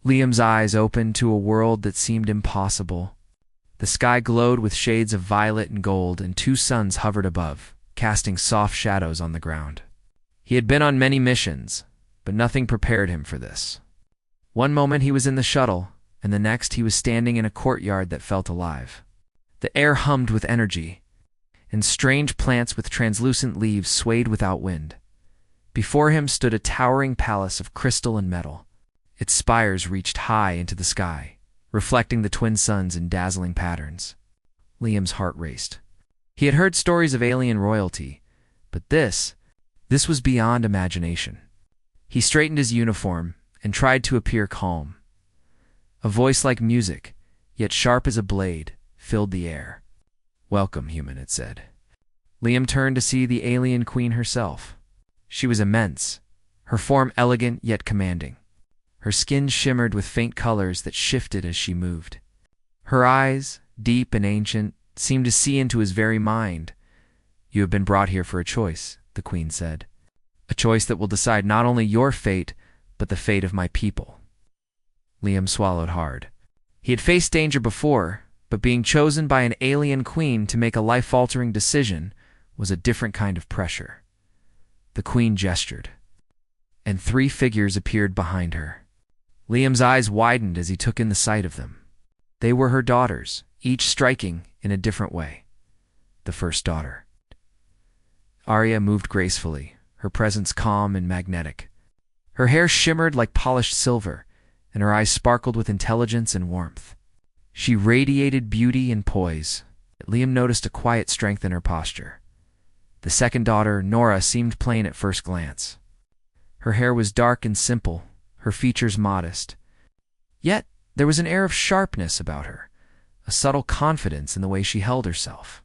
Liam's eyes opened to a world that seemed impossible. The sky glowed with shades of violet and gold, and two suns hovered above, casting soft shadows on the ground. He had been on many missions, but nothing prepared him for this. One moment he was in the shuttle, and the next he was standing in a courtyard that felt alive. The air hummed with energy, and strange plants with translucent leaves swayed without wind. Before him stood a towering palace of crystal and metal. Its spires reached high into the sky, reflecting the twin suns in dazzling patterns. Liam's heart raced. He had heard stories of alien royalty, but this was beyond imagination. He straightened his uniform and tried to appear calm. A voice like music, yet sharp as a blade, filled the air. "Welcome, human," it said. Liam turned to see the alien queen herself. She was immense, her form elegant yet commanding. Her skin shimmered with faint colors that shifted as she moved. Her eyes, deep and ancient, seemed to see into his very mind. "You have been brought here for a choice," the queen said. "A choice that will decide not only your fate, but the fate of my people." Liam swallowed hard. He had faced danger before, but being chosen by an alien queen to make a life-altering decision was a different kind of pressure. The queen gestured, and three figures appeared behind her. Liam's eyes widened as he took in the sight of them. They were her daughters, each striking in a different way. The first daughter, Arya, moved gracefully, her presence calm and magnetic. Her hair shimmered like polished silver, and her eyes sparkled with intelligence and warmth. She radiated beauty and poise. Liam noticed a quiet strength in her posture. The second daughter, Nora, seemed plain at first glance. Her hair was dark and simple, her features modest. Yet there was an air of sharpness about her, a subtle confidence in the way she held herself.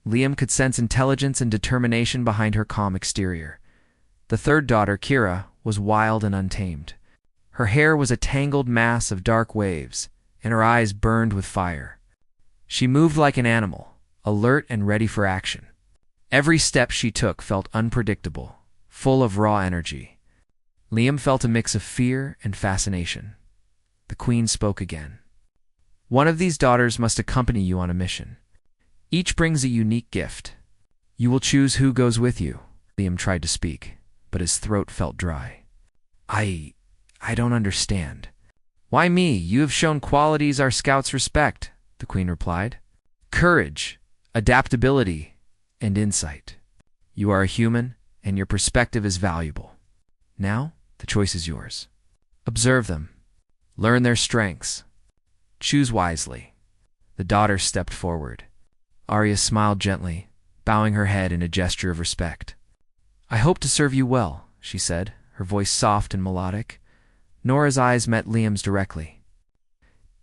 Liam could sense intelligence and determination behind her calm exterior. The third daughter, Kira, was wild and untamed. Her hair was a tangled mass of dark waves, and her eyes burned with fire. She moved like an animal, alert and ready for action. Every step she took felt unpredictable, full of raw energy. Liam felt a mix of fear and fascination. The queen spoke again. "One of these daughters must accompany you on a mission. Each brings a unique gift. You will choose who goes with you." Liam tried to speak, but his throat felt dry. I don't understand." "Why me? You have shown qualities our scouts respect," the queen replied. "Courage, adaptability, and insight. You are a human, and your perspective is valuable. Now, the choice is yours. Observe them. Learn their strengths. Choose wisely." The daughter stepped forward. Arya smiled gently, bowing her head in a gesture of respect. "I hope to serve you well," she said, her voice soft and melodic. Nora's eyes met Liam's directly.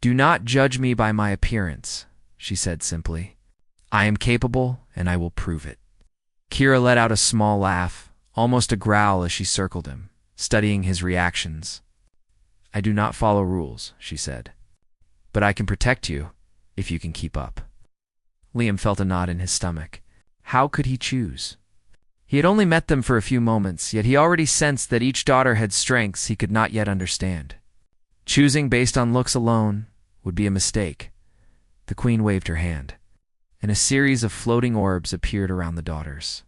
"Do not judge me by my appearance," she said simply. "I am capable, and I will prove it." Kira let out a small laugh, almost a growl as she circled him, studying his reactions. "I do not follow rules," she said, "but I can protect you if you can keep up." Liam felt a knot in his stomach. How could he choose? He had only met them for a few moments, yet he already sensed that each daughter had strengths he could not yet understand. Choosing based on looks alone would be a mistake. The queen waved her hand, and a series of floating orbs appeared around the daughters.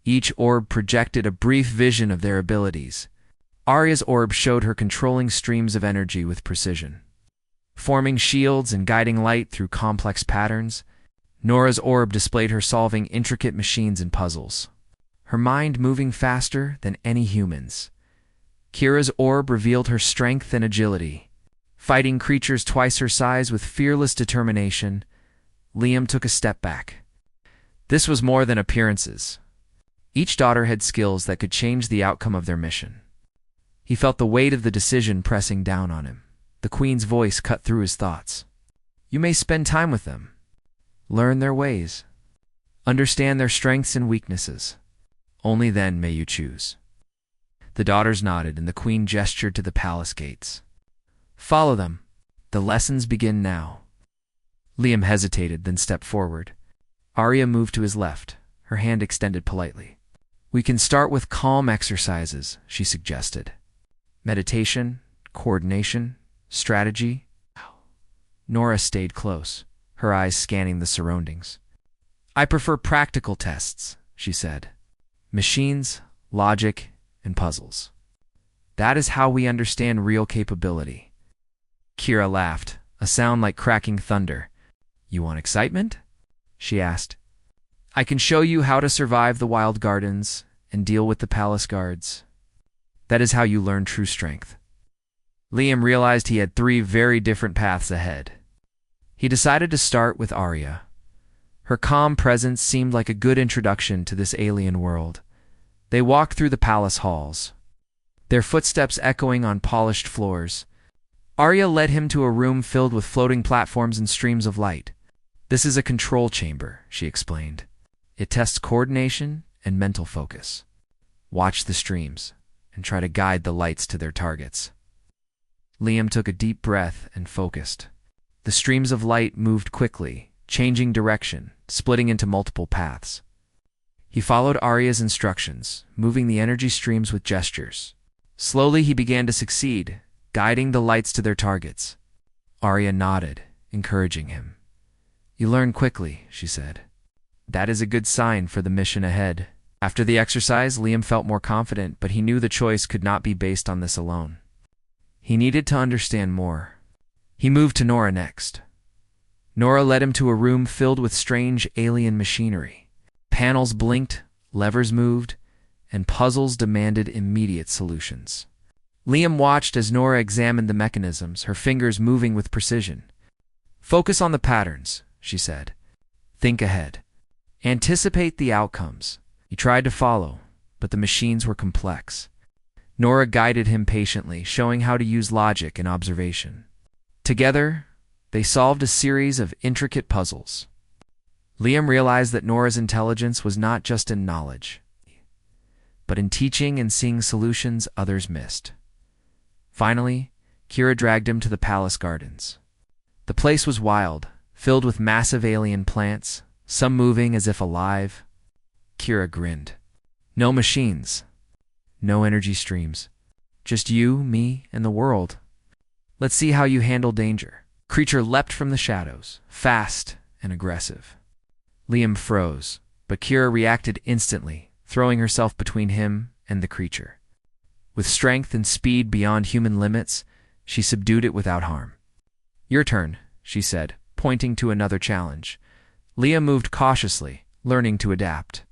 Each orb projected a brief vision of their abilities. Arya's orb showed her controlling streams of energy with precision, forming shields and guiding light through complex patterns. Nora's orb displayed her solving intricate machines and puzzles, her mind moving faster than any human's. Kira's orb revealed her strength and agility, fighting creatures twice her size with fearless determination. Liam took a step back. This was more than appearances. Each daughter had skills that could change the outcome of their mission. He felt the weight of the decision pressing down on him. The queen's voice cut through his thoughts. "You may spend time with them. Learn their ways. Understand their strengths and weaknesses. Only then may you choose." The daughters nodded, and the queen gestured to the palace gates. "Follow them. The lessons begin now." Liam hesitated, then stepped forward. Arya moved to his left, her hand extended politely. "We can start with calm exercises," she suggested. "Meditation, coordination, Strategy? Nora stayed close, her eyes scanning the surroundings. I prefer practical tests, she said. Machines, logic, and puzzles. That is how we understand real capability. Kira laughed, a sound like cracking thunder. You want excitement? She asked. I can show you how to survive the wild gardens and deal with the palace guards. That is how you learn true strength. Liam realized he had 3 very different paths ahead. He decided to start with Arya. Her calm presence seemed like a good introduction to this alien world. They walked through the palace halls, their footsteps echoing on polished floors. Arya led him to a room filled with floating platforms and streams of light. This is a control chamber, she explained. It tests coordination and mental focus. Watch the streams and try to guide the lights to their targets. Liam took a deep breath and focused. The streams of light moved quickly, changing direction, splitting into multiple paths. He followed Arya's instructions, moving the energy streams with gestures. Slowly he began to succeed, guiding the lights to their targets. Arya nodded, encouraging him. You learn quickly, she said. That is a good sign for the mission ahead. After the exercise, Liam felt more confident, but he knew the choice could not be based on this alone. He needed to understand more. He moved to Nora next. Nora led him to a room filled with strange alien machinery. Panels blinked, levers moved, and puzzles demanded immediate solutions. Liam watched as Nora examined the mechanisms, her fingers moving with precision. Focus on the patterns, she said. Think ahead. Anticipate the outcomes. He tried to follow, but the machines were complex. Nora guided him patiently, showing how to use logic and observation. Together, they solved a series of intricate puzzles. Liam realized that Nora's intelligence was not just in knowledge, but in teaching and seeing solutions others missed. Finally, Kira dragged him to the palace gardens. The place was wild, filled with massive alien plants, some moving as if alive. Kira grinned. No machines. No energy streams. Just you, me, and the world. Let's see how you handle danger. Creature leapt from the shadows, fast and aggressive. Liam froze, but Kira reacted instantly, throwing herself between him and the creature. With strength and speed beyond human limits, she subdued it without harm. Your turn, she said, pointing to another challenge. Liam moved cautiously, learning to adapt.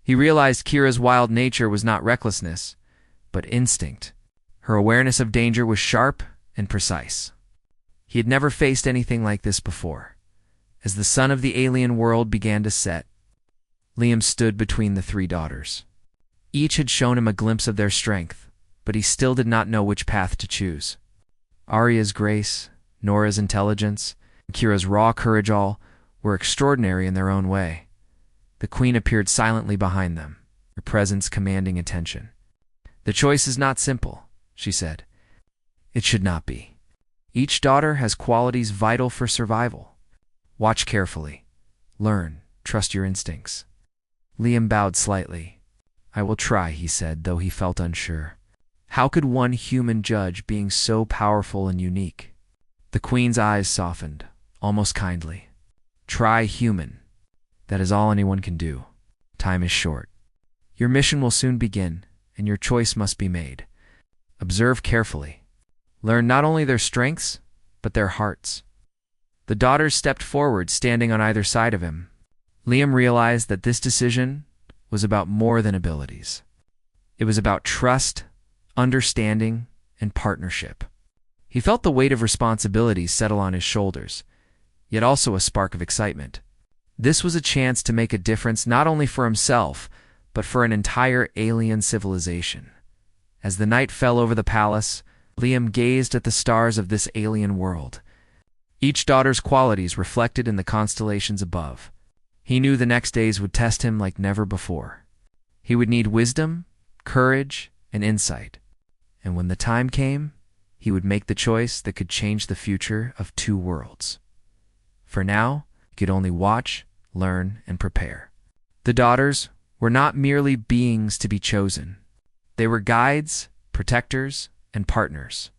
He realized Kira's wild nature was not recklessness, but instinct. Her awareness of danger was sharp and precise. He had never faced anything like this before. As the sun of the alien world began to set, Liam stood between the 3 daughters. Each had shown him a glimpse of their strength, but he still did not know which path to choose. Arya's grace, Nora's intelligence, and Kira's raw courage all were extraordinary in their own way. The queen appeared silently behind them, her presence commanding attention. The choice is not simple, she said. It should not be. Each daughter has qualities vital for survival. Watch carefully. Learn. Trust your instincts. Liam bowed slightly. I will try, he said, though he felt unsure. How could one human judge being so powerful and unique? The queen's eyes softened, almost kindly. Try human. That is all anyone can do. Time is short. Your mission will soon begin, and your choice must be made. Observe carefully. Learn not only their strengths, but their hearts. The daughters stepped forward, standing on either side of him. Liam realized that this decision was about more than abilities. It was about trust, understanding, and partnership. He felt the weight of responsibility settle on his shoulders, yet also a spark of excitement. This was a chance to make a difference not only for himself, but for an entire alien civilization. As the night fell over the palace, Liam gazed at the stars of this alien world. Each daughter's qualities reflected in the constellations above. He knew the next days would test him like never before. He would need wisdom, courage, and insight. And when the time came, he would make the choice that could change the future of 2 worlds. For now, he could only watch, learn, and prepare. The daughters were not merely beings to be chosen. They were guides, protectors, and partners.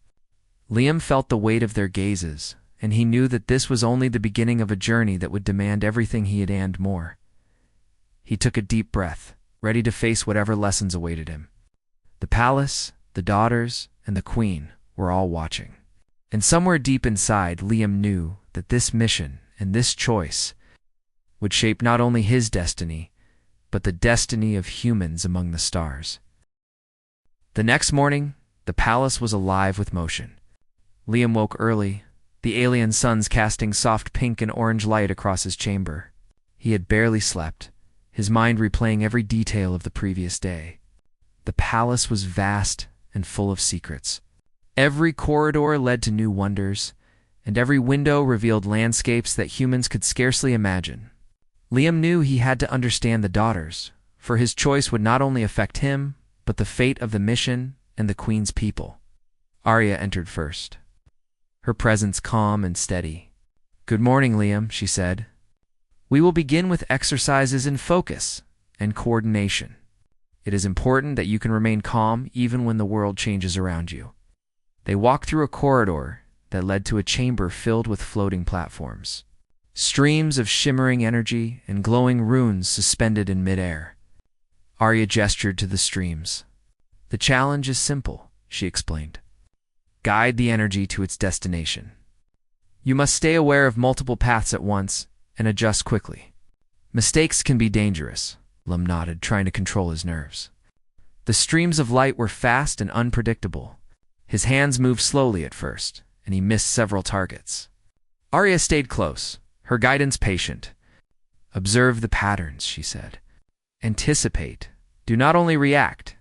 Liam felt the weight of their gazes, and he knew that this was only the beginning of a journey that would demand everything he had and more. He took a deep breath, ready to face whatever lessons awaited him. The palace, the daughters, and the queen were all watching. And somewhere deep inside, Liam knew that this mission and this choice would shape not only his destiny, but the destiny of humans among the stars. The next morning, the palace was alive with motion. Liam woke early, the alien suns casting soft pink and orange light across his chamber. He had barely slept, his mind replaying every detail of the previous day. The palace was vast and full of secrets. Every corridor led to new wonders, and every window revealed landscapes that humans could scarcely imagine. Liam knew he had to understand the daughters, for his choice would not only affect him, but the fate of the mission and the queen's people. Arya entered first, her presence calm and steady. "Good morning, Liam," she said. "We will begin with exercises in focus and coordination. It is important that you can remain calm even when the world changes around you." They walked through a corridor that led to a chamber filled with floating platforms. Streams of shimmering energy and glowing runes suspended in midair. Arya gestured to the streams. "The challenge is simple," she explained. "Guide the energy to its destination. You must stay aware of multiple paths at once and adjust quickly. Mistakes can be dangerous." Liam nodded, trying to control his nerves. The streams of light were fast and unpredictable. His hands moved slowly at first, and he missed several targets. Arya stayed close, her guidance patient. "Observe the patterns," she said. "Anticipate. Do not only react.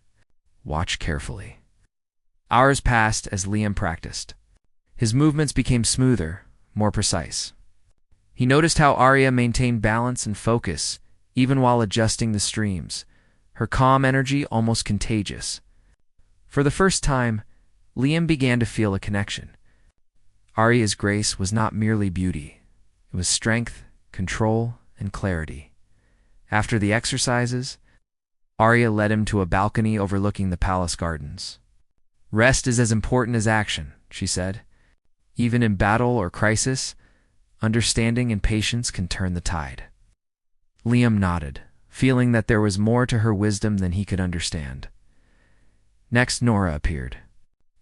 Watch carefully." Hours passed as Liam practiced. His movements became smoother, more precise. He noticed how Arya maintained balance and focus, even while adjusting the streams, her calm energy almost contagious. For the first time, Liam began to feel a connection. Arya's grace was not merely beauty. It was strength, control, and clarity. After the exercises, Arya led him to a balcony overlooking the palace gardens. "Rest is as important as action," she said. "Even in battle or crisis, understanding and patience can turn the tide." Liam nodded, feeling that there was more to her wisdom than he could understand. Next, Nora appeared.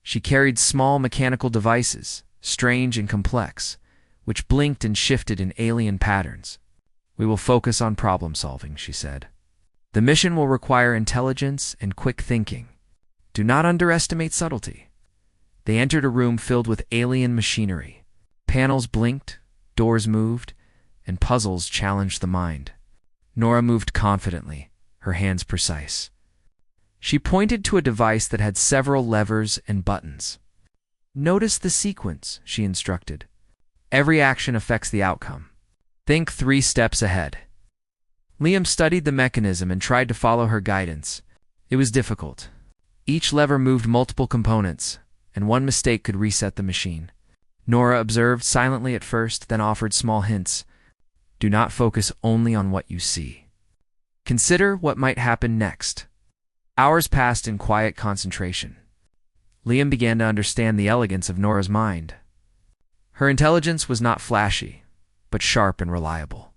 She carried small mechanical devices, strange and complex, which blinked and shifted in alien patterns. "We will focus on problem solving," she said. "The mission will require intelligence and quick thinking. Do not underestimate subtlety." They entered a room filled with alien machinery. Panels blinked, doors moved, and puzzles challenged the mind. Nora moved confidently, her hands precise. She pointed to a device that had several levers and buttons. "Notice the sequence," she instructed. "Every action affects the outcome. Think 3 steps ahead." Liam studied the mechanism and tried to follow her guidance. It was difficult. Each lever moved multiple components, and one mistake could reset the machine. Nora observed silently at first, then offered small hints. "Do not focus only on what you see. Consider what might happen next." Hours passed in quiet concentration. Liam began to understand the elegance of Nora's mind. Her intelligence was not flashy, but sharp and reliable.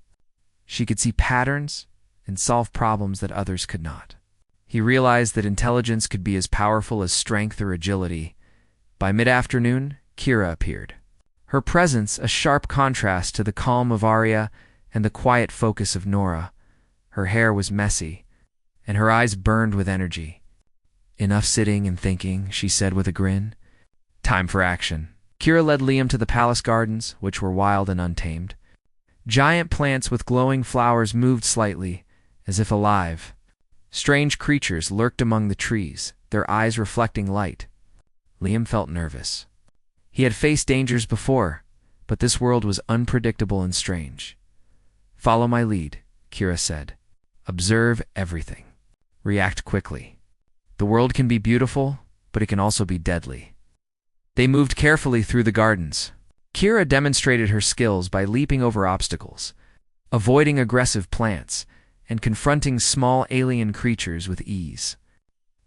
She could see patterns and solve problems that others could not. He realized that intelligence could be as powerful as strength or agility. By mid-afternoon, Kira appeared. Her presence a sharp contrast to the calm of Arya and the quiet focus of Nora. Her hair was messy, and her eyes burned with energy. "Enough sitting and thinking," she said with a grin. "Time for action." Kira led Liam to the palace gardens, which were wild and untamed. Giant plants with glowing flowers moved slightly, as if alive. Strange creatures lurked among the trees, their eyes reflecting light. Liam felt nervous. He had faced dangers before, but this world was unpredictable and strange. "Follow my lead," Kira said. "Observe everything. React quickly. The world can be beautiful, but it can also be deadly." They moved carefully through the gardens. Kira demonstrated her skills by leaping over obstacles, avoiding aggressive plants, and confronting small alien creatures with ease.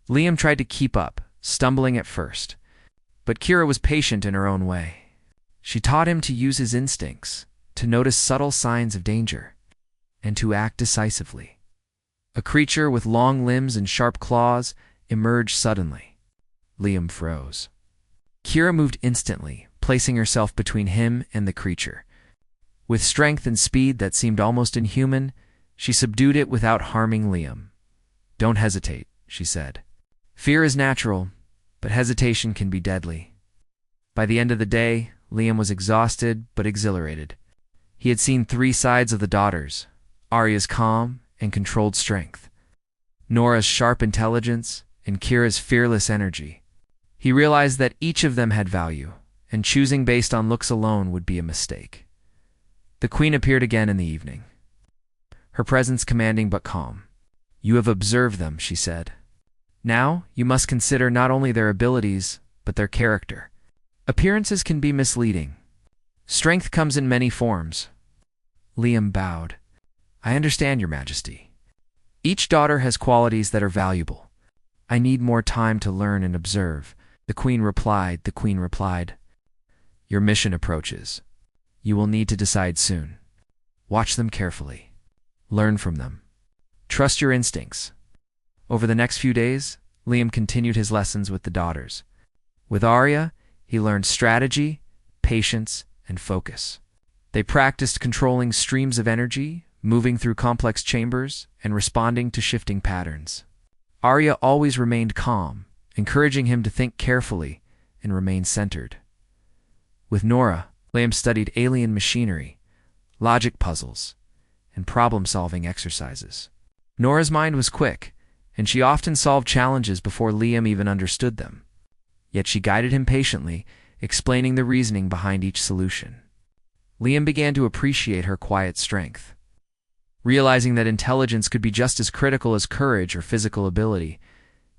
Liam tried to keep up, stumbling at first. But Kira was patient in her own way. She taught him to use his instincts, to notice subtle signs of danger, and to act decisively. A creature with long limbs and sharp claws emerged suddenly. Liam froze. Kira moved instantly, placing herself between him and the creature. With strength and speed that seemed almost inhuman, she subdued it without harming Liam. "Don't hesitate," she said. "Fear is natural, but hesitation can be deadly." By the end of the day, Liam was exhausted but exhilarated. He had seen 3 sides of the daughters: Arya's calm and controlled strength, Nora's sharp intelligence, and Kira's fearless energy. He realized that each of them had value, and choosing based on looks alone would be a mistake. The queen appeared again in the evening, her presence commanding but calm. "You have observed them," she said. "Now you must consider not only their abilities, but their character. Appearances can be misleading. Strength comes in many forms." Liam bowed. "I understand, Your Majesty. Each daughter has qualities that are valuable. I need more time to learn and observe." The queen replied. "Your mission approaches. You will need to decide soon. Watch them carefully. Learn from them. Trust your instincts." Over the next few days, Liam continued his lessons with the daughters. With Arya, he learned strategy, patience, and focus. They practiced controlling streams of energy, moving through complex chambers, and responding to shifting patterns. Arya always remained calm, encouraging him to think carefully and remain centered. With Nora, Liam studied alien machinery, logic puzzles, and problem-solving exercises. Nora's mind was quick, and she often solved challenges before Liam even understood them. Yet she guided him patiently, explaining the reasoning behind each solution. Liam began to appreciate her quiet strength. Realizing that intelligence could be just as critical as courage or physical ability,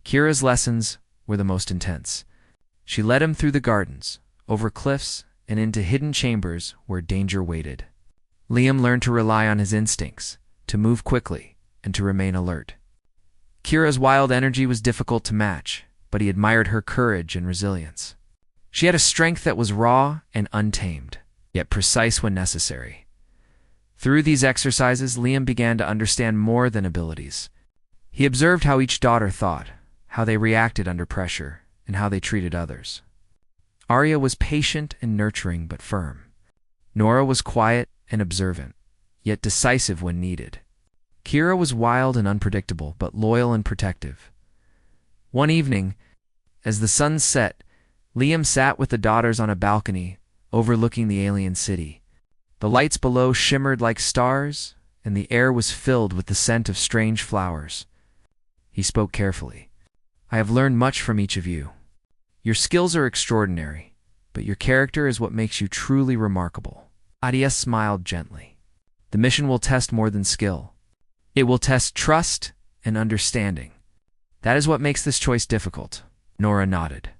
Kira's lessons were the most intense. She led him through the gardens, over cliffs, and into hidden chambers where danger waited. Liam learned to rely on his instincts, to move quickly, and to remain alert. Kira's wild energy was difficult to match, but he admired her courage and resilience. She had a strength that was raw and untamed, yet precise when necessary. Through these exercises, Liam began to understand more than abilities. He observed how each daughter thought, how they reacted under pressure, and how they treated others. Arya was patient and nurturing but firm. Nora was quiet and observant, yet decisive when needed. Kira was wild and unpredictable, but loyal and protective. One evening, as the sun set, Liam sat with the daughters on a balcony overlooking the alien city. The lights below shimmered like stars, and the air was filled with the scent of strange flowers. He spoke carefully. "I have learned much from each of you. Your skills are extraordinary, but your character is what makes you truly remarkable." Arya smiled gently. "The mission will test more than skill. It will test trust and understanding. That is what makes this choice difficult." Nora nodded.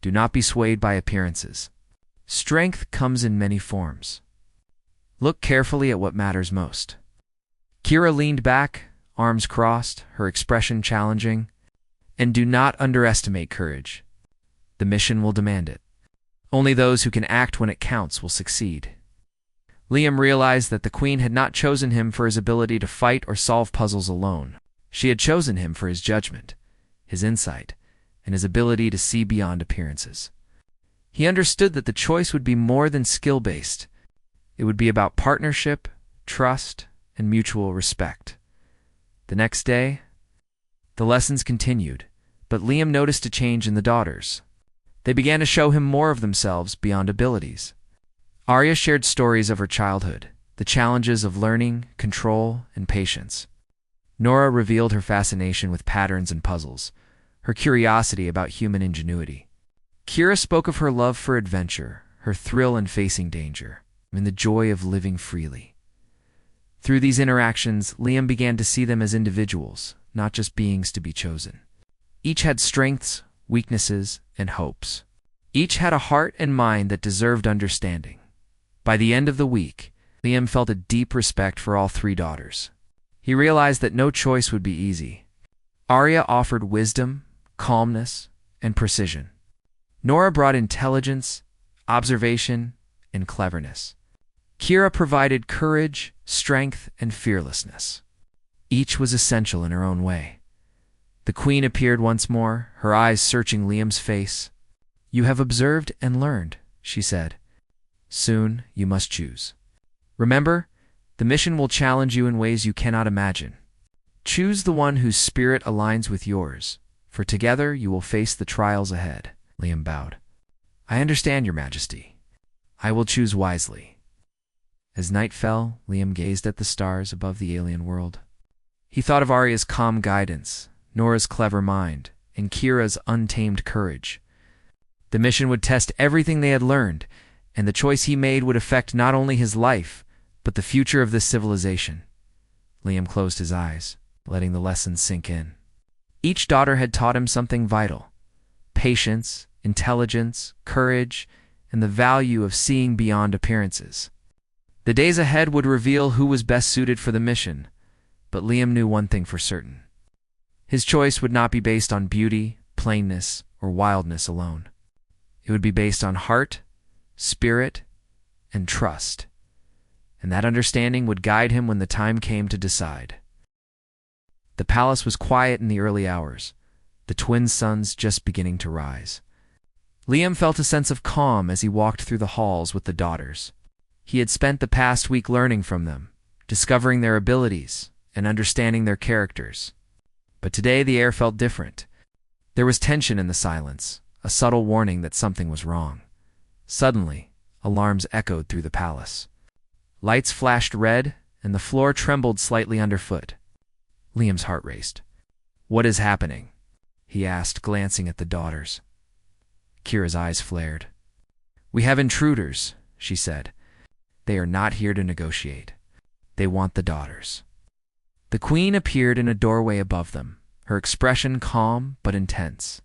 "Do not be swayed by appearances. Strength comes in many forms. Look carefully at what matters most." Kira leaned back, arms crossed, her expression challenging. "And do not underestimate courage. The mission will demand it. Only those who can act when it counts will succeed." Liam realized that the queen had not chosen him for his ability to fight or solve puzzles alone. She had chosen him for his judgment, his insight, and his ability to see beyond appearances. He understood that the choice would be more than skill-based. It would be about partnership, trust, and mutual respect. The next day, the lessons continued, but Liam noticed a change in the daughters. They began to show him more of themselves beyond abilities. Arya shared stories of her childhood, the challenges of learning, control, and patience. Nora revealed her fascination with patterns and puzzles, her curiosity about human ingenuity. Kira spoke of her love for adventure, her thrill in facing danger, and the joy of living freely. Through these interactions, Liam began to see them as individuals, not just beings to be chosen. Each had strengths, weaknesses, and hopes. Each had a heart and mind that deserved understanding. By the end of the week, Liam felt a deep respect for all 3 daughters. He realized that no choice would be easy. Arya offered wisdom, calmness, and precision. Nora brought intelligence, observation, and cleverness. Kira provided courage, strength, and fearlessness. Each was essential in her own way. The queen appeared once more, her eyes searching Liam's face. "You have observed and learned," she said. "Soon you must choose. Remember, the mission will challenge you in ways you cannot imagine. Choose the one whose spirit aligns with yours, for together you will face the trials ahead." Liam bowed. "I understand, Your Majesty. I will choose wisely." As night fell, Liam gazed at the stars above the alien world. He thought of Arya's calm guidance, Nora's clever mind, and Kira's untamed courage. The mission would test everything they had learned, and the choice he made would affect not only his life, but the future of this civilization. Liam closed his eyes, letting the lessons sink in. Each daughter had taught him something vital: patience, intelligence, courage, and the value of seeing beyond appearances. The days ahead would reveal who was best suited for the mission, but Liam knew one thing for certain. His choice would not be based on beauty, plainness, or wildness alone. It would be based on heart, spirit, and trust, and that understanding would guide him when the time came to decide. The palace was quiet in the early hours, the twin suns just beginning to rise. Liam felt a sense of calm as he walked through the halls with the daughters. He had spent the past week learning from them, discovering their abilities, and understanding their characters. But today the air felt different. There was tension in the silence, a subtle warning that something was wrong. Suddenly, alarms echoed through the palace. Lights flashed red, and the floor trembled slightly underfoot. Liam's heart raced. "What is happening?" he asked, glancing at the daughters. Kira's eyes flared. "We have intruders," she said. "They are not here to negotiate. They want the daughters." The queen appeared in a doorway above them, her expression calm but intense.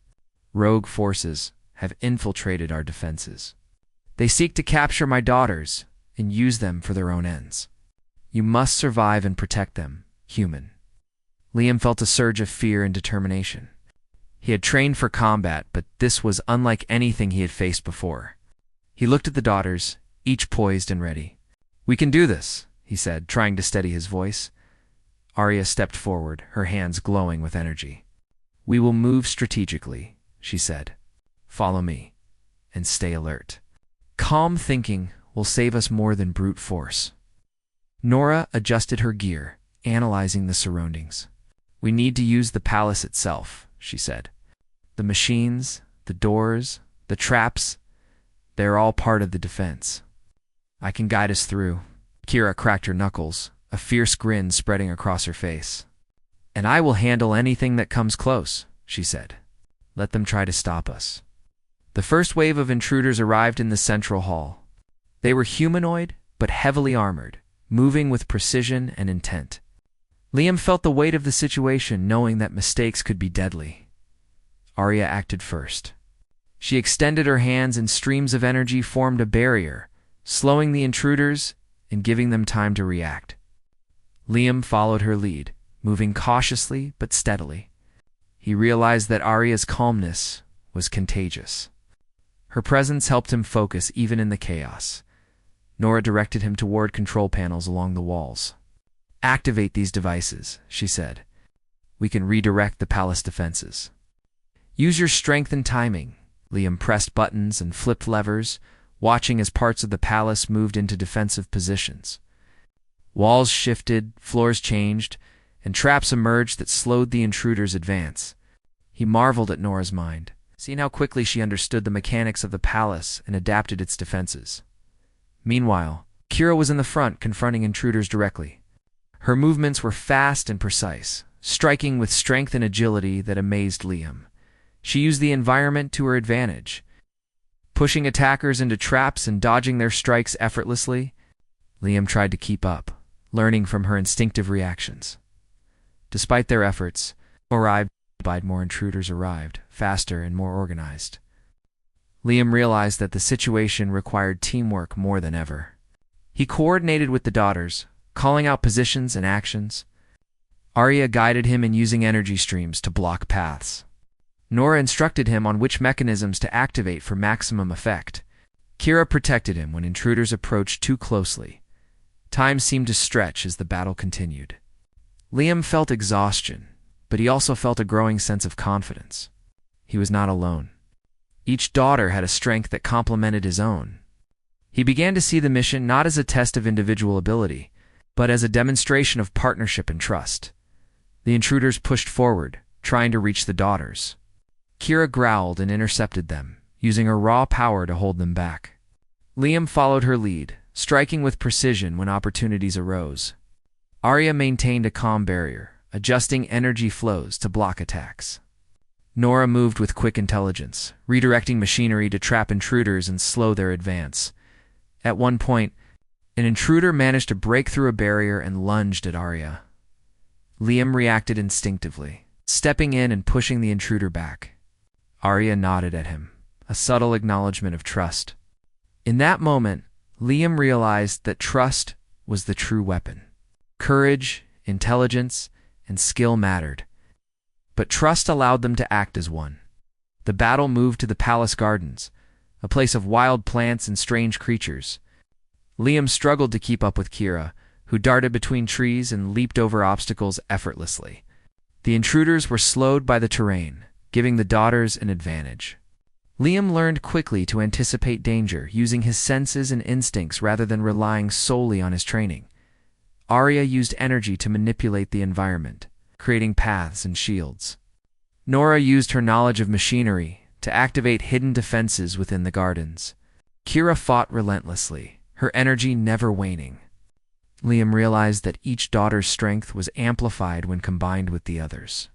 "Rogue forces have infiltrated our defenses. They seek to capture my daughters and use them for their own ends. You must survive and protect them, human." Liam felt a surge of fear and determination. He had trained for combat, but this was unlike anything he had faced before. He looked at the daughters, each poised and ready. "We can do this," he said, trying to steady his voice. Arya stepped forward, her hands glowing with energy. "We will move strategically," she said. "Follow me, and stay alert. Calm thinking will save us more than brute force." Nora adjusted her gear, analyzing the surroundings. "We need to use the palace itself," she said. "The machines, the doors, the traps, they're all part of the defense. I can guide us through." Kira cracked her knuckles, a fierce grin spreading across her face. "And I will handle anything that comes close," she said. "Let them try to stop us." The first wave of intruders arrived in the central hall. They were humanoid, but heavily armored, moving with precision and intent. Liam felt the weight of the situation, knowing that mistakes could be deadly. Arya acted first. She extended her hands and streams of energy formed a barrier, slowing the intruders and giving them time to react. Liam followed her lead, moving cautiously but steadily. He realized that Arya's calmness was contagious. Her presence helped him focus even in the chaos. Nora directed him toward control panels along the walls. "Activate these devices," she said. "We can redirect the palace defenses." "Use your strength and timing." Liam pressed buttons and flipped levers, watching as parts of the palace moved into defensive positions. Walls shifted, floors changed, and traps emerged that slowed the intruders' advance. He marveled at Nora's mind, seeing how quickly she understood the mechanics of the palace and adapted its defenses. Meanwhile, Kira was in the front, confronting intruders directly. Her movements were fast and precise, striking with strength and agility that amazed Liam. She used the environment to her advantage, pushing attackers into traps and dodging their strikes effortlessly. Liam tried to keep up, learning from her instinctive reactions. Despite their efforts, more intruders arrived, faster and more organized. Liam realized that the situation required teamwork more than ever. He coordinated with the daughters, calling out positions and actions. Arya guided him in using energy streams to block paths. Nora instructed him on which mechanisms to activate for maximum effect. Kira protected him when intruders approached too closely. Time seemed to stretch as the battle continued. Liam felt exhaustion, but he also felt a growing sense of confidence. He was not alone. Each daughter had a strength that complemented his own. He began to see the mission not as a test of individual ability, but as a demonstration of partnership and trust. The intruders pushed forward, trying to reach the daughters. Kira growled and intercepted them, using her raw power to hold them back. Liam followed her lead, striking with precision when opportunities arose. Arya maintained a calm barrier, adjusting energy flows to block attacks. Nora moved with quick intelligence, redirecting machinery to trap intruders and slow their advance. At one point, an intruder managed to break through a barrier and lunged at Arya. Liam reacted instinctively, stepping in and pushing the intruder back. Arya nodded at him, a subtle acknowledgement of trust. In that moment, Liam realized that trust was the true weapon. Courage, intelligence, and skill mattered, but trust allowed them to act as one. The battle moved to the palace gardens, a place of wild plants and strange creatures. Liam struggled to keep up with Kira, who darted between trees and leaped over obstacles effortlessly. The intruders were slowed by the terrain, giving the daughters an advantage. Liam learned quickly to anticipate danger, using his senses and instincts rather than relying solely on his training. Arya used energy to manipulate the environment, creating paths and shields. Nora used her knowledge of machinery to activate hidden defenses within the gardens. Kira fought relentlessly, her energy never waning. Liam realized that each daughter's strength was amplified when combined with the others.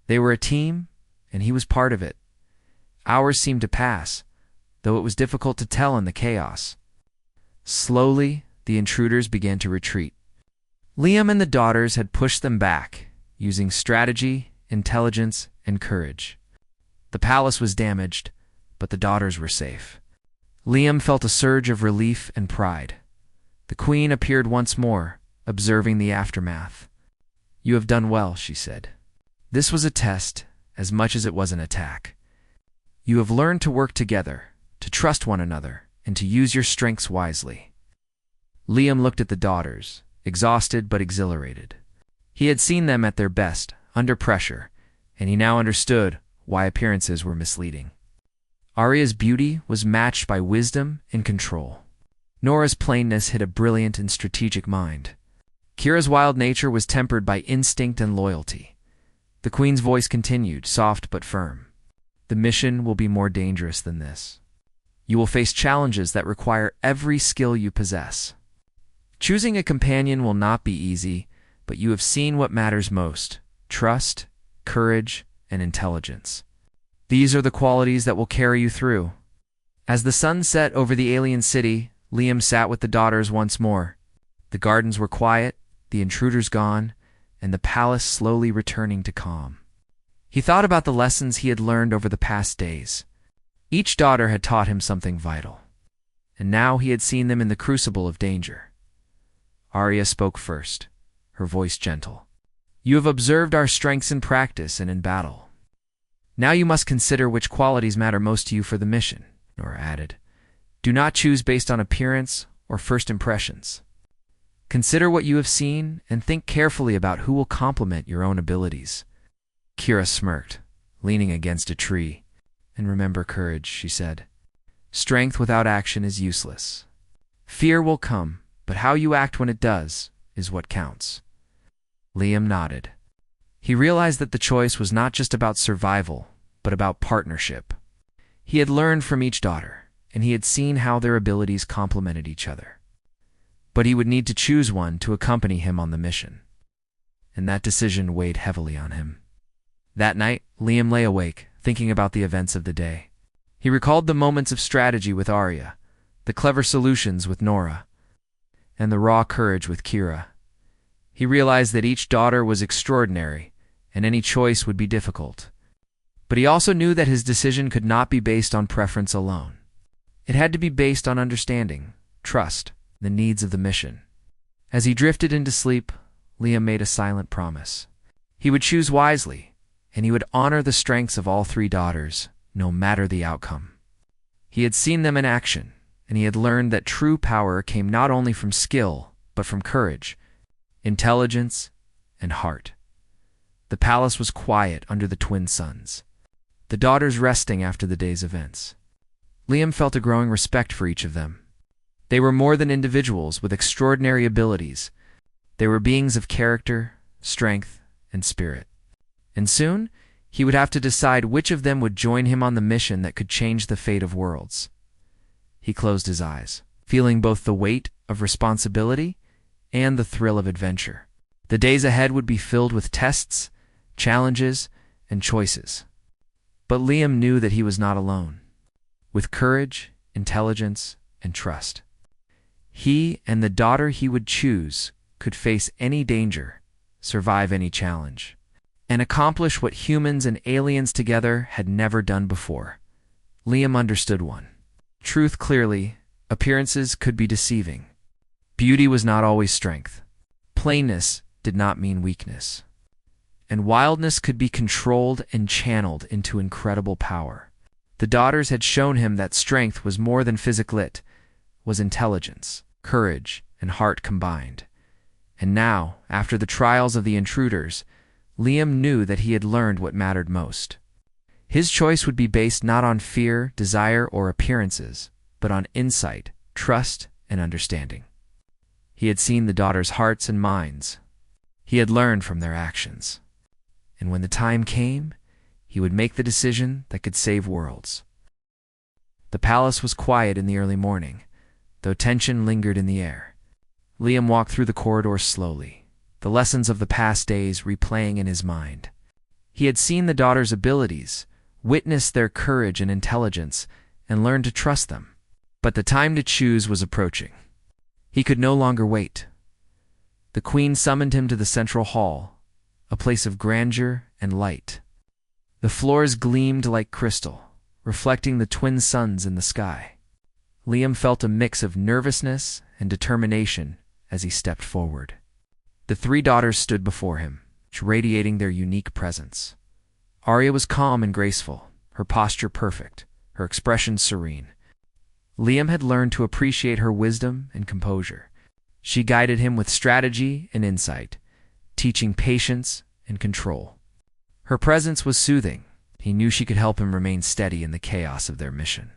They were a team, and he was part of it. Hours seemed to pass, though it was difficult to tell in the chaos. Slowly, the intruders began to retreat. Liam and the daughters had pushed them back, using strategy, intelligence, and courage. The palace was damaged, but the daughters were safe. Liam felt a surge of relief and pride. The queen appeared once more, observing the aftermath. "You have done well," she said. "This was a test as much as it was an attack. You have learned to work together, to trust one another, and to use your strengths wisely." Liam looked at the daughters, exhausted but exhilarated. He had seen them at their best, under pressure, and he now understood why appearances were misleading. Arya's beauty was matched by wisdom and control. Nora's plainness hid a brilliant and strategic mind. Kira's wild nature was tempered by instinct and loyalty. The queen's voice continued, soft but firm. "The mission will be more dangerous than this. You will face challenges that require every skill you possess. Choosing a companion will not be easy, but you have seen what matters most: trust, courage, and intelligence. These are the qualities that will carry you through." As the sun set over the alien city, Liam sat with the daughters once more. The gardens were quiet, the intruders gone, and the palace slowly returning to calm. He thought about the lessons he had learned over the past days. Each daughter had taught him something vital, and now he had seen them in the crucible of danger. Arya spoke first, her voice gentle. "You have observed our strengths in practice and in battle. Now you must consider which qualities matter most to you for the mission," Nora added. "Do not choose based on appearance or first impressions. Consider what you have seen and think carefully about who will complement your own abilities." Kira smirked, leaning against a tree. "And remember courage," she said. "Strength without action is useless. Fear will come, but how you act when it does is what counts." Liam nodded. He realized that the choice was not just about survival, but about partnership. He had learned from each daughter, and he had seen how their abilities complemented each other. But he would need to choose one to accompany him on the mission, and that decision weighed heavily on him. That night, Liam lay awake, thinking about the events of the day. He recalled the moments of strategy with Arya, the clever solutions with Nora, and the raw courage with Kira. He realized that each daughter was extraordinary, and any choice would be difficult. But he also knew that his decision could not be based on preference alone. It had to be based on understanding, trust, the needs of the mission. As he drifted into sleep, Liam made a silent promise. He would choose wisely, and he would honor the strengths of all three daughters, no matter the outcome. He had seen them in action, and he had learned that true power came not only from skill, but from courage, intelligence, and heart. The palace was quiet under the twin suns, the daughters resting after the day's events. Liam felt a growing respect for each of them. They were more than individuals with extraordinary abilities. They were beings of character, strength, and spirit. And soon, he would have to decide which of them would join him on the mission that could change the fate of worlds. He closed his eyes, feeling both the weight of responsibility and the thrill of adventure. The days ahead would be filled with tests, challenges, and choices. But Liam knew that he was not alone. With courage, intelligence, and trust, he and the daughter he would choose could face any danger, survive any challenge, and accomplish what humans and aliens together had never done before. Liam understood one truth clearly: appearances could be deceiving. Beauty was not always strength. Plainness did not mean weakness. And wildness could be controlled and channeled into incredible power. The daughters had shown him that strength was more than physical, was intelligence, courage, and heart combined. And now, after the trials of the intruders, Liam knew that he had learned what mattered most. His choice would be based not on fear, desire, or appearances, but on insight, trust, and understanding. He had seen the daughters' hearts and minds. He had learned from their actions. And when the time came, he would make the decision that could save worlds. The palace was quiet in the early morning, though tension lingered in the air. Liam walked through the corridors slowly, the lessons of the past days replaying in his mind. He had seen the daughters' abilities, witnessed their courage and intelligence, and learned to trust them. But the time to choose was approaching. He could no longer wait. The queen summoned him to the central hall, a place of grandeur and light. The floors gleamed like crystal, reflecting the twin suns in the sky. Liam felt a mix of nervousness and determination as he stepped forward. The three daughters stood before him, radiating their unique presence. Arya was calm and graceful, her posture perfect, her expression serene. Liam had learned to appreciate her wisdom and composure. She guided him with strategy and insight, teaching patience and control. Her presence was soothing. He knew she could help him remain steady in the chaos of their mission.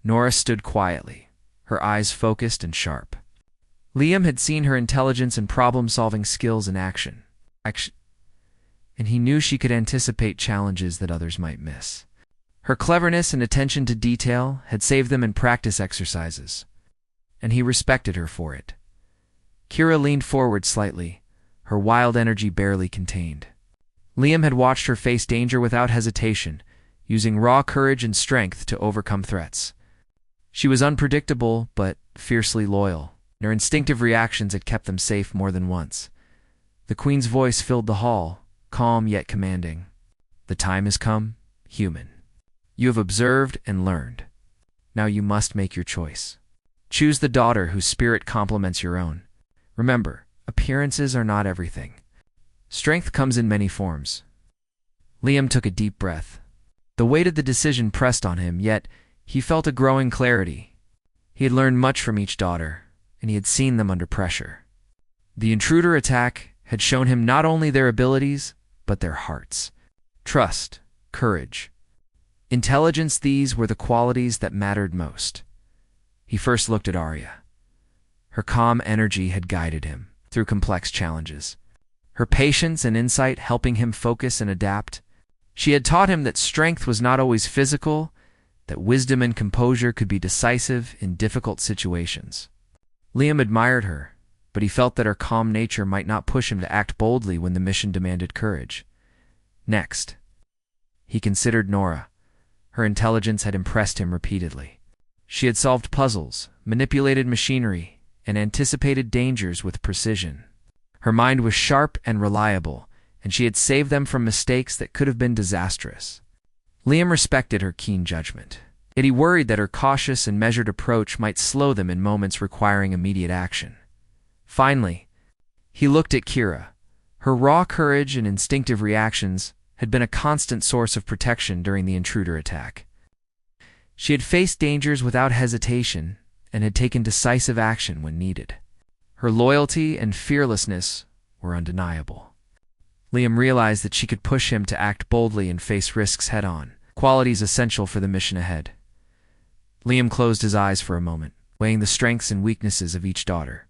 Nora stood quietly, her eyes focused and sharp. Liam had seen her intelligence and problem-solving skills in action, and he knew she could anticipate challenges that others might miss. Her cleverness and attention to detail had saved them in practice exercises, and he respected her for it. Kira leaned forward slightly, her wild energy barely contained. Liam had watched her face danger without hesitation, using raw courage and strength to overcome threats. She was unpredictable, but fiercely loyal, and her instinctive reactions had kept them safe more than once. The queen's voice filled the hall, calm yet commanding. "The time has come, human. You have observed and learned. Now you must make your choice. Choose the daughter whose spirit complements your own. Remember, appearances are not everything. Strength comes in many forms." Liam took a deep breath. The weight of the decision pressed on him, yet he felt a growing clarity. He had learned much from each daughter, and he had seen them under pressure. The intruder attack had shown him not only their abilities, but their hearts. Trust, courage, intelligence, these were the qualities that mattered most. He first looked at Arya. Her calm energy had guided him through complex challenges, her patience and insight helping him focus and adapt. She had taught him that strength was not always physical, that wisdom and composure could be decisive in difficult situations. Liam admired her, but he felt that her calm nature might not push him to act boldly when the mission demanded courage. Next, he considered Nora. Her intelligence had impressed him repeatedly. She had solved puzzles, manipulated machinery, and anticipated dangers with precision. Her mind was sharp and reliable, and she had saved them from mistakes that could have been disastrous. Liam respected her keen judgment, yet he worried that her cautious and measured approach might slow them in moments requiring immediate action. Finally, he looked at Kira. Her raw courage and instinctive reactions had been a constant source of protection during the intruder attack. She had faced dangers without hesitation and had taken decisive action when needed. Her loyalty and fearlessness were undeniable. Liam realized that she could push him to act boldly and face risks head-on, qualities essential for the mission ahead. Liam closed his eyes for a moment, weighing the strengths and weaknesses of each daughter.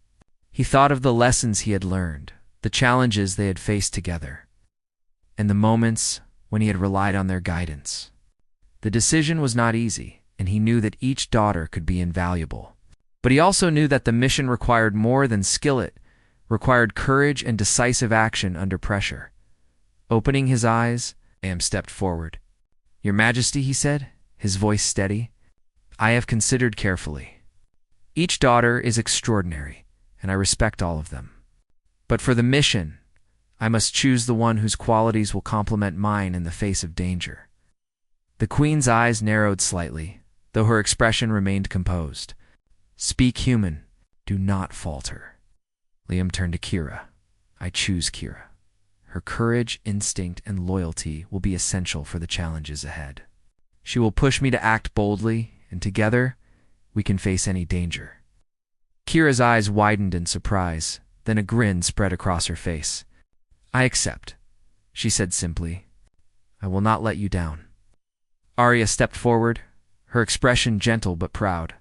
He thought of the lessons he had learned, the challenges they had faced together, and the moments when he had relied on their guidance. The decision was not easy, and he knew that each daughter could be invaluable. But he also knew that the mission required more than skill. It required courage and decisive action under pressure. Opening his eyes, Liam stepped forward. "Your Majesty," he said, his voice steady, "I have considered carefully. Each daughter is extraordinary, and I respect all of them. But for the mission, I must choose the one whose qualities will complement mine in the face of danger." The Queen's eyes narrowed slightly, though her expression remained composed. "Speak human. Do not falter." Liam turned to Kira. "I choose Kira. Her courage, instinct, and loyalty will be essential for the challenges ahead. She will push me to act boldly, and together, we can face any danger." Kira's eyes widened in surprise, then a grin spread across her face. "I accept," she said simply. "I will not let you down." Arya stepped forward, her expression gentle but proud.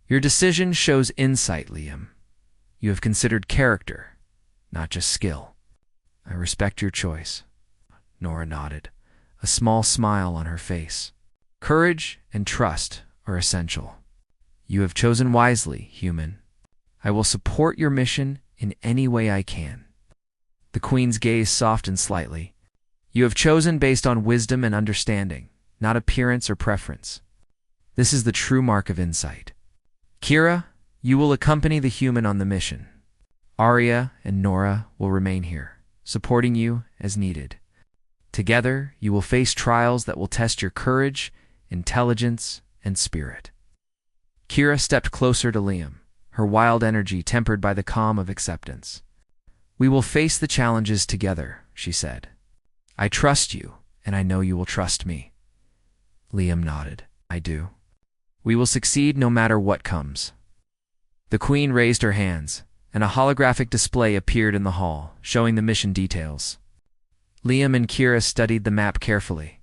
"Your decision shows insight, Liam. You have considered character, not just skill. I respect your choice." Nora nodded, a small smile on her face. "Courage and trust are essential. You have chosen wisely, human. I will support your mission in any way I can." The Queen's gaze softened slightly. "You have chosen based on wisdom and understanding, not appearance or preference. This is the true mark of insight. Kira, you will accompany the human on the mission. Arya and Nora will remain here, supporting you as needed. Together, you will face trials that will test your courage, intelligence, and spirit." Kira stepped closer to Liam, her wild energy tempered by the calm of acceptance. "We will face the challenges together," she said. "I trust you, and I know you will trust me." Liam nodded. "I do. We will succeed no matter what comes." The Queen raised her hands, and a holographic display appeared in the hall, showing the mission details. Liam and Kira studied the map carefully.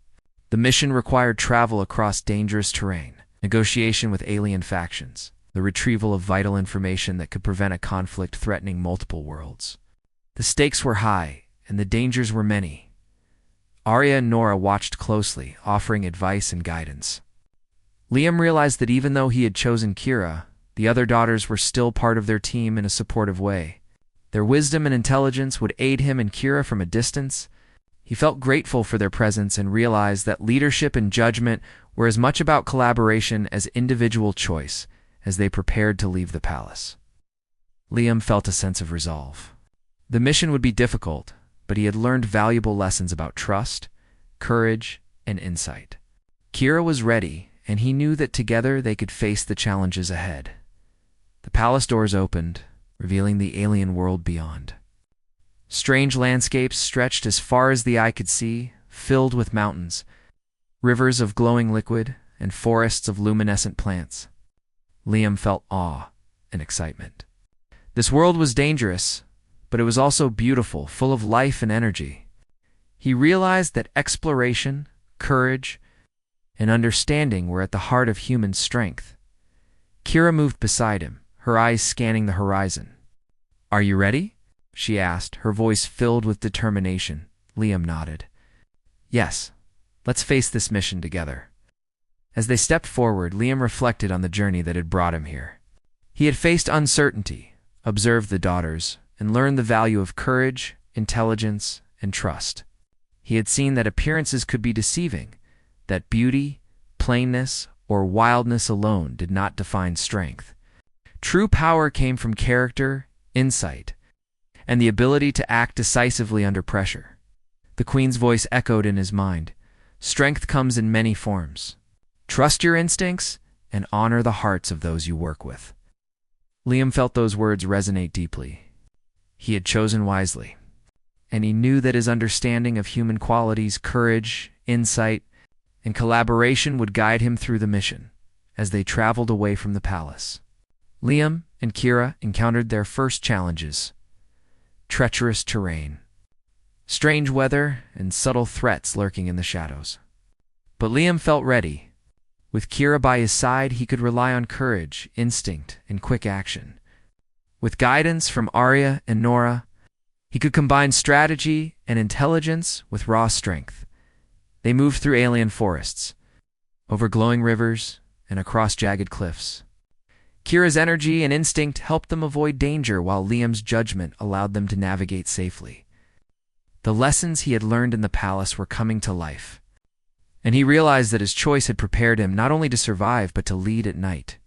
The mission required travel across dangerous terrain, negotiation with alien factions, the retrieval of vital information that could prevent a conflict threatening multiple worlds. The stakes were high, and the dangers were many. Arya and Nora watched closely, offering advice and guidance. Liam realized that even though he had chosen Kira, the other daughters were still part of their team in a supportive way. Their wisdom and intelligence would aid him and Kira from a distance. He felt grateful for their presence and realized that leadership and judgment were as much about collaboration as individual choice as they prepared to leave the palace. Liam felt a sense of resolve. The mission would be difficult, but he had learned valuable lessons about trust, courage, and insight. Kira was ready, and he knew that together they could face the challenges ahead. The palace doors opened, revealing the alien world beyond. Strange landscapes stretched as far as the eye could see, filled with mountains, rivers of glowing liquid, and forests of luminescent plants. Liam felt awe and excitement. This world was dangerous, but it was also beautiful, full of life and energy. He realized that exploration, courage, and understanding were at the heart of human strength. Kira moved beside him, her eyes scanning the horizon. "Are you ready?" she asked, her voice filled with determination. Liam nodded. "Yes, let's face this mission together." As they stepped forward, Liam reflected on the journey that had brought him here. He had faced uncertainty, observed the daughters, and learned the value of courage, intelligence, and trust. He had seen that appearances could be deceiving, that beauty, plainness, or wildness alone did not define strength. True power came from character, insight, and the ability to act decisively under pressure. The Queen's voice echoed in his mind. "Strength comes in many forms. Trust your instincts and honor the hearts of those you work with." Liam felt those words resonate deeply. He had chosen wisely. and he knew that his understanding of human qualities, courage, insight, and collaboration would guide him through the mission as they traveled away from the palace. Liam and Kira encountered their first challenges: treacherous terrain, strange weather, and subtle threats lurking in the shadows. But Liam felt ready. With Kira by his side, he could rely on courage, instinct, and quick action. With guidance from Arya and Nora, he could combine strategy and intelligence with raw strength. They moved through alien forests, over glowing rivers, and across jagged cliffs. Kira's energy and instinct helped them avoid danger, while Liam's judgment allowed them to navigate safely. The lessons he had learned in the palace were coming to life, and he realized that his choice had prepared him not only to survive but to lead at night.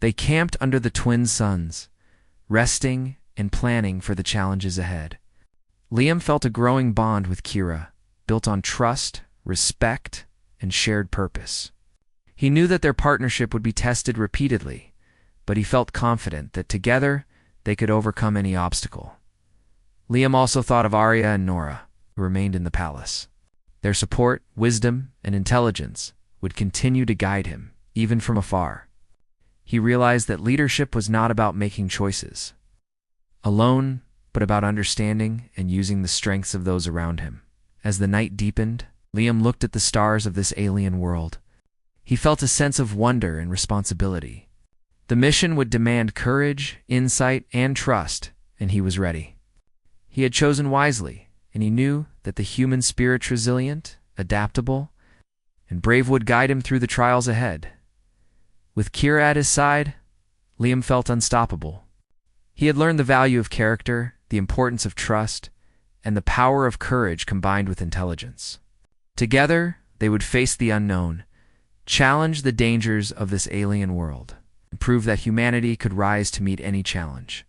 They camped under the twin suns, resting and planning for the challenges ahead. Liam felt a growing bond with Kira, built on trust, respect, and shared purpose. He knew that their partnership would be tested repeatedly, but he felt confident that together they could overcome any obstacle. Liam also thought of Arya and Nora, who remained in the palace. Their support, wisdom, and intelligence would continue to guide him, even from afar. He realized that leadership was not about making choices alone, but about understanding and using the strengths of those around him. As the night deepened, Liam looked at the stars of this alien world. He felt a sense of wonder and responsibility. The mission would demand courage, insight, and trust, and he was ready. He had chosen wisely, and he knew that the human spirit's resilient, adaptable, and brave would guide him through the trials ahead. With Kira at his side, Liam felt unstoppable. He had learned the value of character, the importance of trust, and the power of courage combined with intelligence. Together, they would face the unknown, challenge the dangers of this alien world, and prove that humanity could rise to meet any challenge.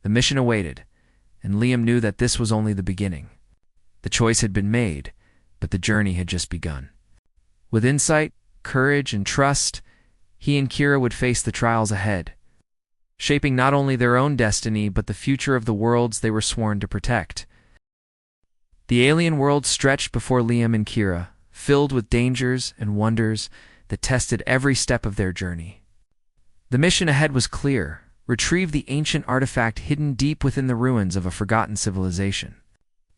The mission awaited, and Liam knew that this was only the beginning. The choice had been made, but the journey had just begun. With insight, courage, and trust, he and Kira would face the trials ahead, shaping not only their own destiny but the future of the worlds they were sworn to protect. The alien world stretched before Liam and Kira, filled with dangers and wonders that tested every step of their journey. The mission ahead was clear: retrieve the ancient artifact hidden deep within the ruins of a forgotten civilization.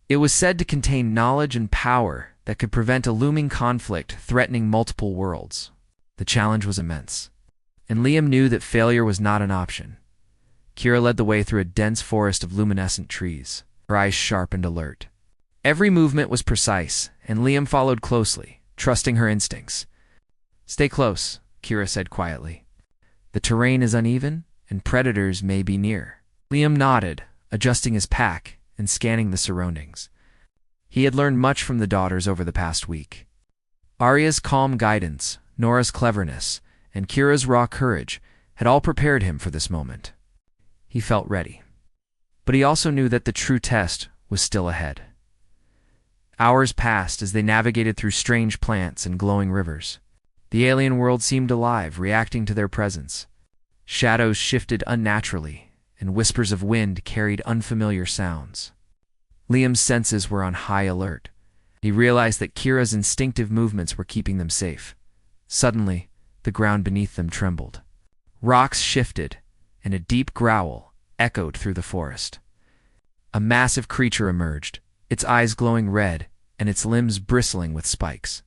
It was said to contain knowledge and power that could prevent a looming conflict threatening multiple worlds. The challenge was immense, and Liam knew that failure was not an option. Kira led the way through a dense forest of luminescent trees, her eyes sharp and alert. Every movement was precise, and Liam followed closely, trusting her instincts. "Stay close," Kira said quietly. "The terrain is uneven, and predators may be near." Liam nodded, adjusting his pack and scanning the surroundings. He had learned much from the daughters over the past week. Arya's calm guidance, Nora's cleverness, and Kira's raw courage had all prepared him for this moment. He felt ready. But he also knew that the true test was still ahead. Hours passed as they navigated through strange plants and glowing rivers. The alien world seemed alive, reacting to their presence. Shadows shifted unnaturally, and whispers of wind carried unfamiliar sounds. Liam's senses were on high alert. He realized that Kira's instinctive movements were keeping them safe. Suddenly, the ground beneath them trembled. Rocks shifted, and a deep growl echoed through the forest. A massive creature emerged, its eyes glowing red and its limbs bristling with spikes.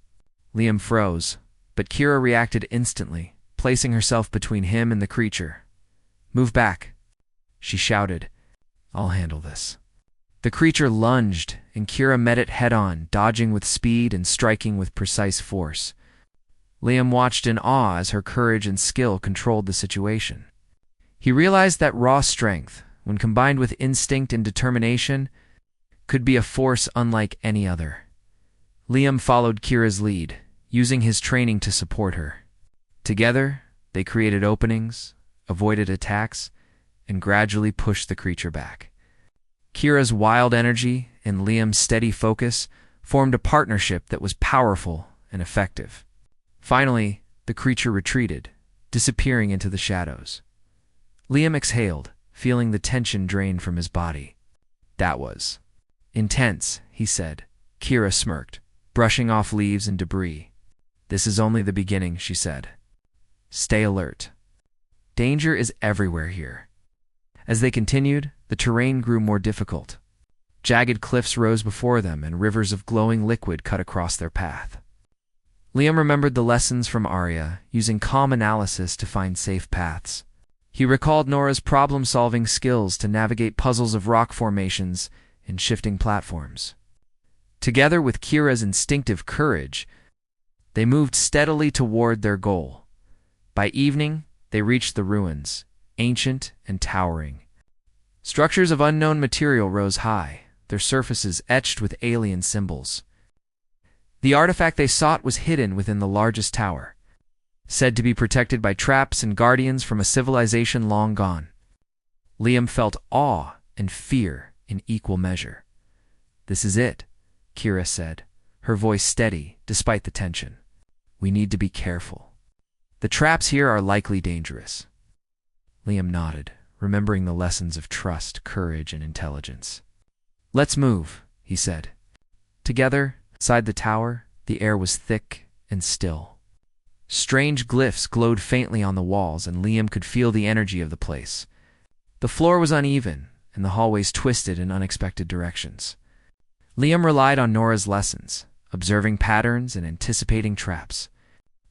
Liam froze, but Kira reacted instantly, placing herself between him and the creature. "Move back," she shouted. "I'll handle this." The creature lunged, and Kira met it head-on, dodging with speed and striking with precise force. Liam watched in awe as her courage and skill controlled the situation. He realized that raw strength, when combined with instinct and determination, could be a force unlike any other. Liam followed Kira's lead, using his training to support her. Together, they created openings, avoided attacks, and gradually pushed the creature back. Kira's wild energy and Liam's steady focus formed a partnership that was powerful and effective. Finally, the creature retreated, disappearing into the shadows. Liam exhaled, feeling the tension drain from his body. That was Intense, he said. Kira smirked, brushing off leaves and debris. This is only the beginning, she said. Stay alert. Danger is everywhere here. As they continued, the terrain grew more difficult. Jagged cliffs rose before them, and rivers of glowing liquid cut across their path. Liam remembered the lessons from Arya, using calm analysis to find safe paths. He recalled Nora's problem-solving skills to navigate puzzles of rock formations and shifting platforms. Together with Kira's instinctive courage, they moved steadily toward their goal. By evening, they reached the ruins, ancient and towering. Structures of unknown material rose high, their surfaces etched with alien symbols. The artifact they sought was hidden within the largest tower, said to be protected by traps and guardians from a civilization long gone. Liam felt awe and fear in equal measure. This is it, Kira said, her voice steady despite the tension. We need to be careful. The traps here are likely dangerous. Liam nodded, remembering the lessons of trust, courage, and intelligence. Let's move, he said. Together, inside the tower, the air was thick and still. Strange glyphs glowed faintly on the walls, and Liam could feel the energy of the place. The floor was uneven, and the hallways twisted in unexpected directions. Liam relied on Nora's lessons, observing patterns and anticipating traps.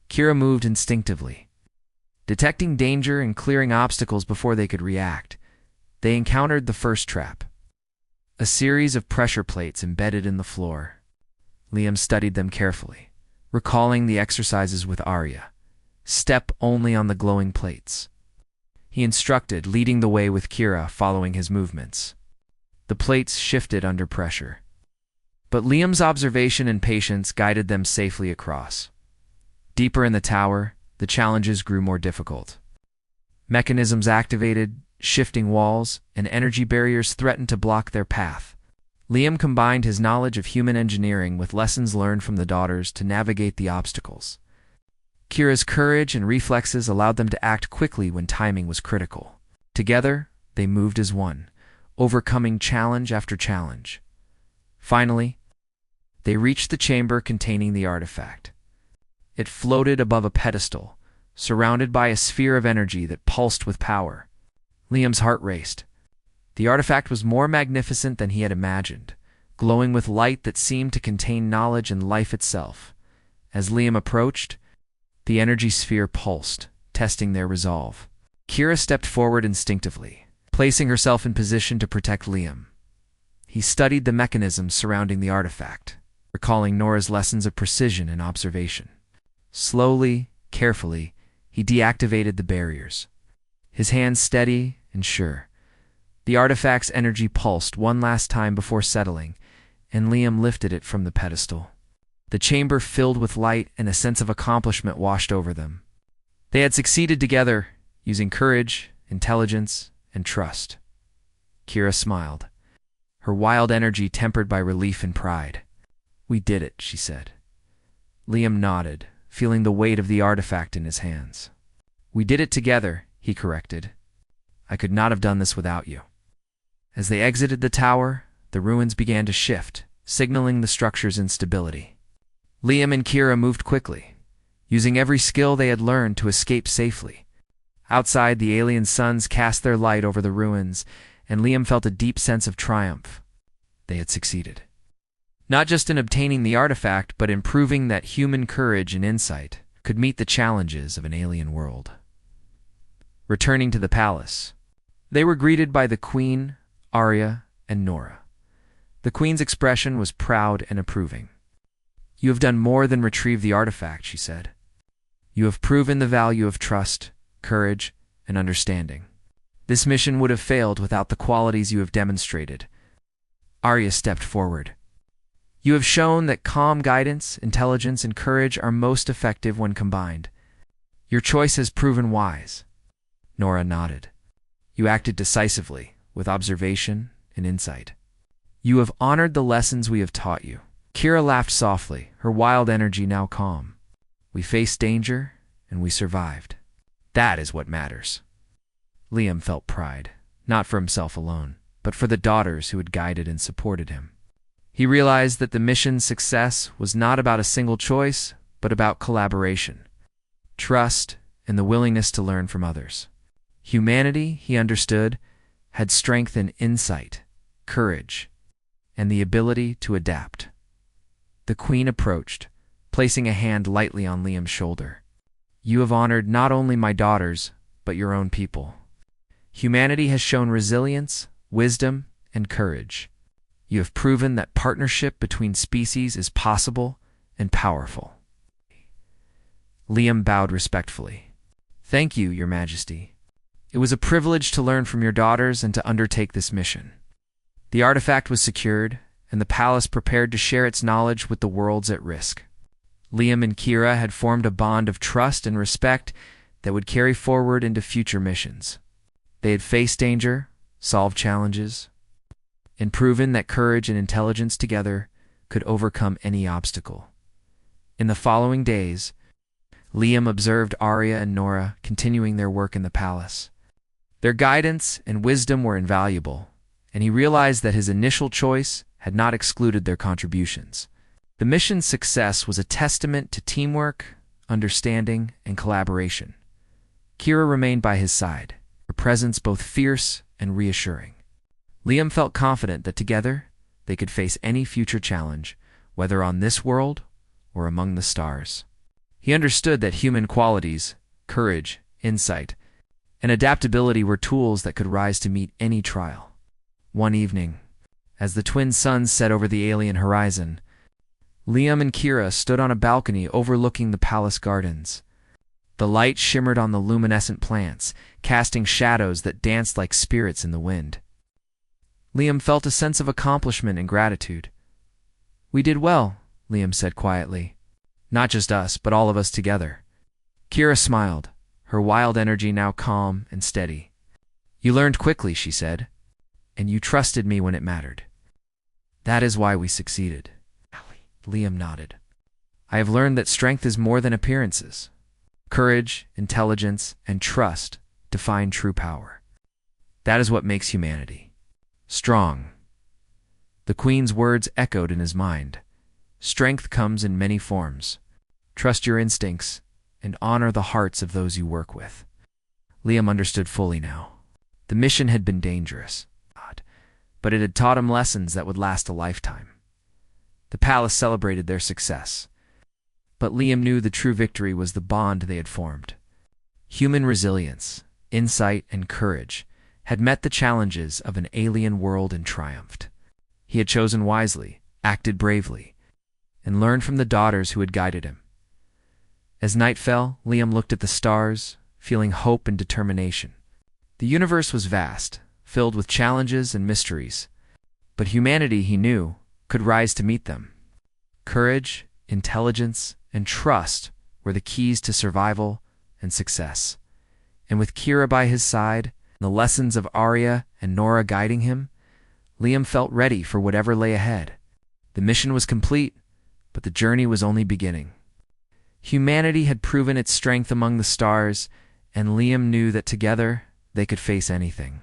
Kira moved instinctively, detecting danger and clearing obstacles before they could react. They encountered the first trap, a series of pressure plates embedded in the floor. Liam studied them carefully, recalling the exercises with Arya. Step only on the glowing plates. He instructed, leading the way with Kira following his movements. The plates shifted under pressure, but Liam's observation and patience guided them safely across. Deeper in the tower, the challenges grew more difficult. Mechanisms activated, shifting walls, and energy barriers threatened to block their path. Liam combined his knowledge of human engineering with lessons learned from the daughters to navigate the obstacles. Kira's courage and reflexes allowed them to act quickly when timing was critical. Together, they moved as one, overcoming challenge after challenge. Finally, they reached the chamber containing the artifact. It floated above a pedestal, surrounded by a sphere of energy that pulsed with power. Liam's heart raced. The artifact was more magnificent than he had imagined, glowing with light that seemed to contain knowledge and life itself. As Liam approached, the energy sphere pulsed, testing their resolve. Kira stepped forward instinctively, placing herself in position to protect Liam. He studied the mechanisms surrounding the artifact, recalling Nora's lessons of precision and observation. Slowly, carefully, he deactivated the barriers, his hands steady and sure. The artifact's energy pulsed one last time before settling, and Liam lifted it from the pedestal. The chamber filled with light, and a sense of accomplishment washed over them. They had succeeded together, using courage, intelligence, and trust. Kira smiled, her wild energy tempered by relief and pride. We did it, she said. Liam nodded, feeling the weight of the artifact in his hands. We did it together, he corrected. I could not have done this without you. As they exited the tower, the ruins began to shift, signaling the structure's instability. Liam and Kira moved quickly, using every skill they had learned to escape safely. Outside, the alien suns cast their light over the ruins, and Liam felt a deep sense of triumph. They had succeeded. Not just in obtaining the artifact, but in proving that human courage and insight could meet the challenges of an alien world. Returning to the palace, they were greeted by the Queen, Arya, and Nora. The Queen's expression was proud and approving. You have done more than retrieve the artifact, she said. You have proven the value of trust, courage, and understanding. This mission would have failed without the qualities you have demonstrated. Arya stepped forward. You have shown that calm guidance, intelligence, and courage are most effective when combined. Your choice has proven wise. Nora nodded. You acted decisively, with observation and insight. You have honored the lessons we have taught you. Kira laughed softly, her wild energy now calm. We faced danger, and we survived. That is what matters. Liam felt pride, not for himself alone, but for the daughters who had guided and supported him. He realized that the mission's success was not about a single choice, but about collaboration, trust, and the willingness to learn from others. Humanity, he understood, had strength in insight, courage, and the ability to adapt. The Queen approached, placing a hand lightly on Liam's shoulder. "You have honored not only my daughters, but your own people. Humanity has shown resilience, wisdom, and courage. You have proven that partnership between species is possible and powerful." Liam bowed respectfully. "Thank you, Your Majesty. It was a privilege to learn from your daughters and to undertake this mission." The artifact was secured, and the palace prepared to share its knowledge with the worlds at risk. Liam and Kira had formed a bond of trust and respect that would carry forward into future missions. They had faced danger, solved challenges, and proven that courage and intelligence together could overcome any obstacle. In the following days, Liam observed Arya and Nora continuing their work in the palace. Their guidance and wisdom were invaluable, and he realized that his initial choice had not excluded their contributions. The mission's success was a testament to teamwork, understanding, and collaboration. Kira remained by his side, her presence both fierce and reassuring. Liam felt confident that together they could face any future challenge, whether on this world or among the stars. He understood that human qualities, courage, insight, and adaptability were tools that could rise to meet any trial. One evening, as the twin suns set over the alien horizon, Liam and Kira stood on a balcony overlooking the palace gardens. The light shimmered on the luminescent plants, casting shadows that danced like spirits in the wind. Liam felt a sense of accomplishment and gratitude. "We did well," Liam said quietly. "Not just us, but all of us together." Kira smiled, her wild energy now calm and steady. "You learned quickly," she said, "and you trusted me when it mattered. That is why we succeeded." Liam nodded. "I have learned that strength is more than appearances. Courage, intelligence, and trust define true power. That is what makes humanity strong." The Queen's words echoed in his mind. Strength comes in many forms. Trust your instincts and honor the hearts of those you work with. Liam understood fully now. The mission had been dangerous, but it had taught him lessons that would last a lifetime. The palace celebrated their success, but Liam knew the true victory was the bond they had formed. Human resilience, insight, and courage had met the challenges of an alien world and triumphed. He had chosen wisely, acted bravely, and learned from the daughters who had guided him. As night fell, Liam looked at the stars, feeling hope and determination. The universe was vast, filled with challenges and mysteries, but humanity, he knew, could rise to meet them. Courage, intelligence, and trust were the keys to survival and success. And with Kira by his side, and the lessons of Arya and Nora guiding him, Liam felt ready for whatever lay ahead. The mission was complete, but the journey was only beginning. Humanity had proven its strength among the stars, and Liam knew that together they could face anything.